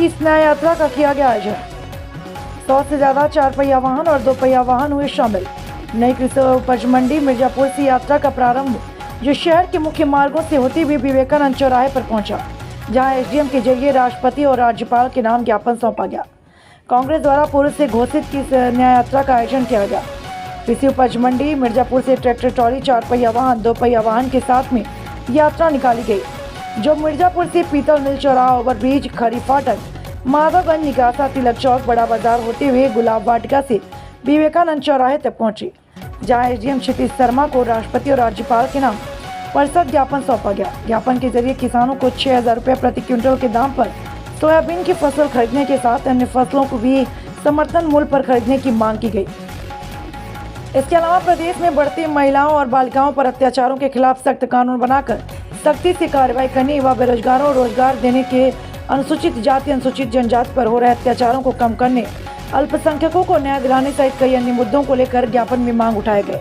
की इस न्याय यात्रा का किया गया आयोजन। 100 से ज्यादा 4 पहिया वाहन और 2 पहिया वाहन हुए शामिल। नई कृषि उपज मंडी मिर्जापुर से यात्रा का प्रारंभ जो शहर के मुख्य मार्गों से होती हुई विवेकानंद चौराहे पर पहुंचा, जहां एसडीएम के जरिए राष्ट्रपति और राज्यपाल के नाम ज्ञापन सौंपा गया। कांग्रेस द्वारा पूर्व से घोषित की न्याय यात्रा का आयोजन किया गया। कृषि उपज मंडी मिर्जापुर से ट्रैक्टर ट्रॉली 4 पहिया वाहन 2 पहिया वाहन के साथ में यात्रा निकाली गई, जो मिर्जापुर से पीतल मिल चौराहा ओवरब्रिज खरी फाटक माधवगंज निकासा तिलक चौक बड़ा बाजार होते हुए गुलाब वाटिका से विवेकानंद चौराहे तक पहुंची, जहां एसडीएम क्षितिज शर्मा को राष्ट्रपति और राज्यपाल के नाम परिषद ज्ञापन सौंपा गया। ज्ञापन के जरिए किसानों को 6,000 रुपये प्रति क्विंटल के दाम पर सोयाबीन की फसल खरीदने के साथ अन्य फसलों को भी समर्थन मूल्य पर खरीदने की मांग की गई। इसके अलावा प्रदेश में बढ़ती महिलाओं और बालिकाओं पर अत्याचारों के खिलाफ सख्त कानून बनाकर सख्ती से कार्रवाई करने व बेरोजगारों को रोजगार देने के, अनुसूचित जाति अनुसूचित जनजाति पर हो रहे अत्याचारों को कम करने, अल्पसंख्यकों को न्याय दिलाने सहित कई अन्य मुद्दों को लेकर ज्ञापन में मांग उठाए गए।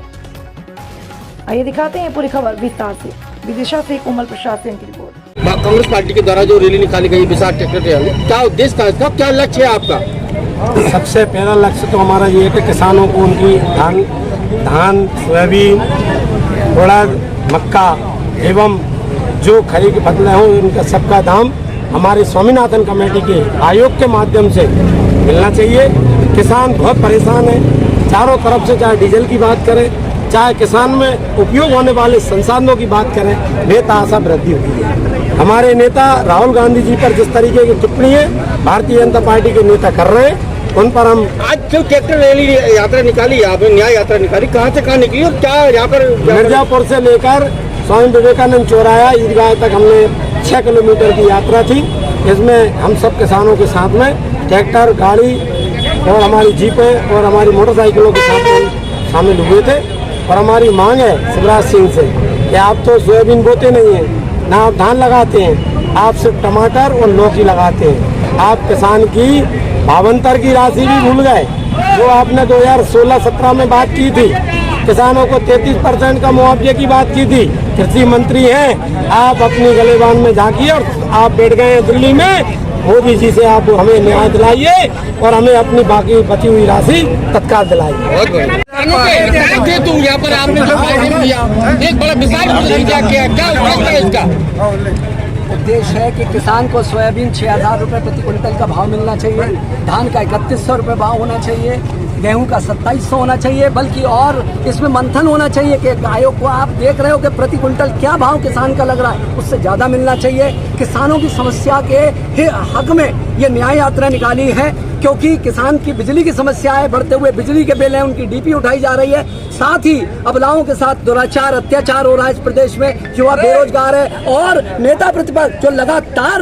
आइए दिखाते हैं पूरी खबर विस्तार से। विदिशा से कोमल प्रसाद सिंह की रिपोर्ट। कांग्रेस पार्टी के द्वारा जो रैली निकाली गई विशाल ट्रैक्टर रैली, क्या उद्देश्य था इसका, क्या लक्ष्य है आपका? सबसे पहला लक्ष्य तो हमारा ये है कि किसानों को उनकी धान सोयाबीन उड़द मक्का एवं जो खरीफ फसलें हों उनका सबका दाम हमारे स्वामीनाथन कमेटी के आयोग के माध्यम से मिलना चाहिए। किसान बहुत परेशान है चारों तरफ से, चाहे डीजल की बात करें, चाहे किसान में उपयोग होने वाले संसाधनों की बात करें, बेतहाशा वृद्धि हुई है। हमारे नेता राहुल गांधी जी पर जिस तरीके की टिप्पणी है भारतीय जनता पार्टी के नेता कर रहे हैं, उन पर हम आज जो ट्रैक्टर रैली यात्रा निकाली, आपने न्याय यात्रा निकाली, कहाँ से कहाँ निकली और क्या यहाँ पर? मिर्जापुर से लेकर स्वामी विवेकानंद चौराहा ईदगाह तक हमने 6 किलोमीटर की यात्रा थी। इसमें हम सब किसानों के साथ में ट्रैक्टर गाड़ी और हमारी जीपें और हमारी मोटरसाइकिलों के साथ में शामिल हुए थे। और हमारी मांग है शिवराज सिंह से कि आप तो सोयाबीन बोते नहीं हैं, ना आप धान लगाते हैं, आप सिर्फ टमाटर और लौकी लगाते हैं। आप किसान की भावांतर की राशि भी भूल गए जो आपने 2016-17 में बात की थी। किसानों को 33% का मुआवजे की बात की थी। कृषि मंत्री हैं आप, अपनी गलेबान में झांकिए और आप बैठ गए हैं दिल्ली में। मोदी जी से आप हमें न्याय दिलाइए और हमें अपनी बाकी बची हुई राशि तत्काल दिलाइए। तुम यहाँ पर आपने जो भाषण दिया, एक बड़ा विशाल क्या उद्देश्य है इसका? उद्देश्य है कि किसान को सोयाबीन 6,000 रुपये प्रति क्विंटल का भाव मिलना चाहिए, धान का 3100 रुपये भाव होना चाहिए, गेहूं का 2700 होना चाहिए, बल्कि और इसमें मंथन होना चाहिए कि आयोग को आप देख रहे हो कि प्रति क्विंटल क्या भाव किसान का लग रहा है, उससे ज़्यादा मिलना चाहिए। किसानों की समस्या के हक में ये न्याय यात्रा निकाली है, क्योंकि किसान की बिजली की समस्या है, बढ़ते हुए बिजली के बिल हैं, उनकी डीपी उठाई जा रही है। साथ ही अबलाओं के साथ दुराचार अत्याचार हो रहा है इस प्रदेश में, युवा बेरोजगार है और नेता प्रतिपक्ष जो लगातार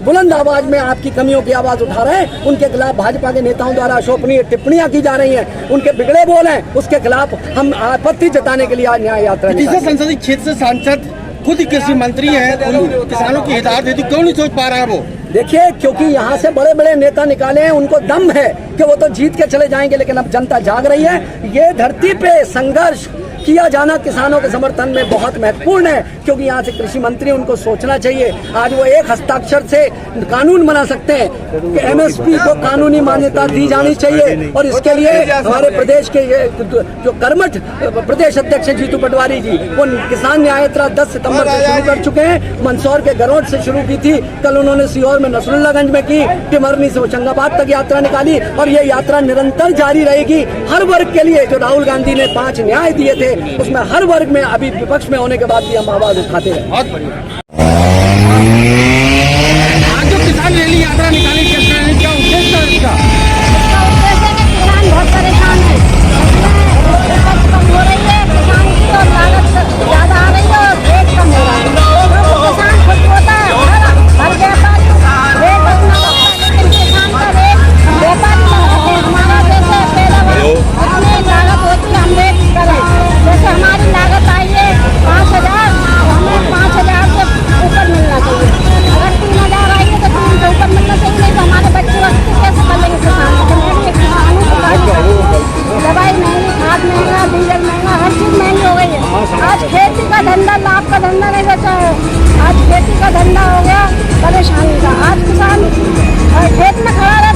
बुलंद आवाज में आपकी कमियों की आवाज उठा रहे हैं, उनके खिलाफ भाजपा के नेताओं द्वारा अशोभनीय टिप्पणियां की जा रही हैं, उनके बिगड़े बोल हैं, उसके खिलाफ हम आपत्ति जताने के लिए आज न्याय यात्रा। संसदीय क्षेत्र से सांसद खुद कृषि मंत्री हैं, किसानों की हिदायत हेतु क्यों नहीं सोच पा रहा है वो? देखिए, क्योंकि यहाँ से बड़े बड़े नेता निकाले हैं, उनको दम है कि वो तो जीत के चले जाएंगे, लेकिन अब जनता जाग रही है। ये धरती पे संघर्ष किया जाना किसानों के समर्थन में बहुत महत्वपूर्ण है, क्योंकि यहाँ से कृषि मंत्री उनको सोचना चाहिए। आज वो एक हस्ताक्षर से कानून बना सकते हैं कि एमएसपी को कानूनी मान्यता दी जानी चाहिए, और इसके लिए हमारे प्रदेश के जो कर्मठ प्रदेश अध्यक्ष जीतू पटवारी जी, वो किसान न्याय यात्रा 10 सितंबर से शुरू कर चुके हैं। मंदसौर के गरोट से शुरू की थी, कल उन्होंने सीहोर में नसरुल्लागंज में की, टिमरनी से होशंगाबाद तक यात्रा निकाली, और ये यात्रा निरंतर जारी रहेगी। हर वर्ग के लिए जो राहुल गांधी ने 5 न्याय दिए थे, उसमें हर वर्ग में अभी विपक्ष में होने के बाद भी हम आवाज उठाते हैं। बहुत बढ़िया। आज जो किसान रैली यात्रा निकाली, क्या उद्देश्य है इसका? किसान बहुत परेशान है, उपज कम हो रही है किसान की और लागत ज्यादा आ रही है और रेट कम हो रहा है। किसान खुद होता है हर व्यापारी रेट अपना लगता है, लेकिन किसान का रेट व्यापारी लगाते हैं। हमारा जैसे पैदावार अपनी लागत होती है, हम रेट करें। जैसे हमारी लागत आई है 5,000, हमें 5,000 से ऊपर मिलना चाहिए। अगर 3,000 आई है तो 3 से ऊपर मिलना चाहिए, नहीं तो हमारे बच्चे वस्ती कैसे कर लेंगे किसान? दवाई महंगी, खाद महंगा, डीजल महंगा, हर चीज महंगी हो गई है। आज खेती का धंधा, लाभ का धंधा नहीं बचा है, आज खेती का धंधा हो गया परेशानी का। आज किसान खेत में खड़ा